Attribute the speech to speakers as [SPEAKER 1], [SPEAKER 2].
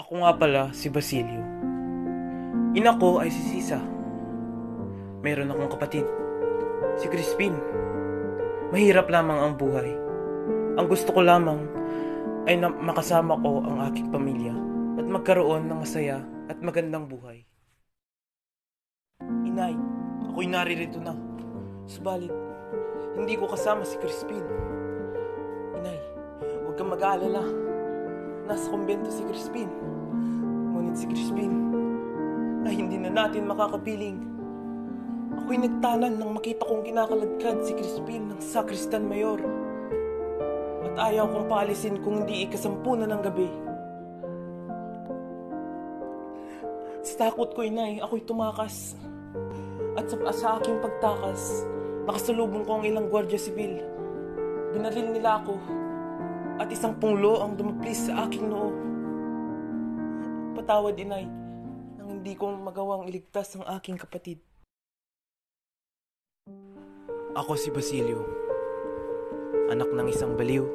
[SPEAKER 1] Ako nga pala si Basilio. Ina ko ay si Sisa. Meron akong kapatid, si Crispin. Mahirap lamang ang buhay. Ang gusto ko lamang ay na makasama ko ang aking pamilya at magkaroon ng masaya at magandang buhay. Inay, ako'y naririto na. Subalit, hindi ko kasama si Crispin. Inay, huwag kang mag-aalala. Nasa kumbento si Crispin. Ngunit si Crispin ay hindi na natin makakapiling. Ako'y nagtanan nang makita kong kinakaladkad si Crispin ng Sakristan Mayor. At ayaw kong paalisin kung hindi ikasampu na ng gabi. Sa takot ko, Inay, ako'y tumakas. At sa aking pagtakas, nakasalubong ko ang ilang gwardiya sibil. Binaril nila ako at isang punglo ang dumaplis sa aking noo. Patawad, Inay, nang hindi ko magawang iligtas ang aking kapatid. Ako si Basilio, anak ng isang baliw.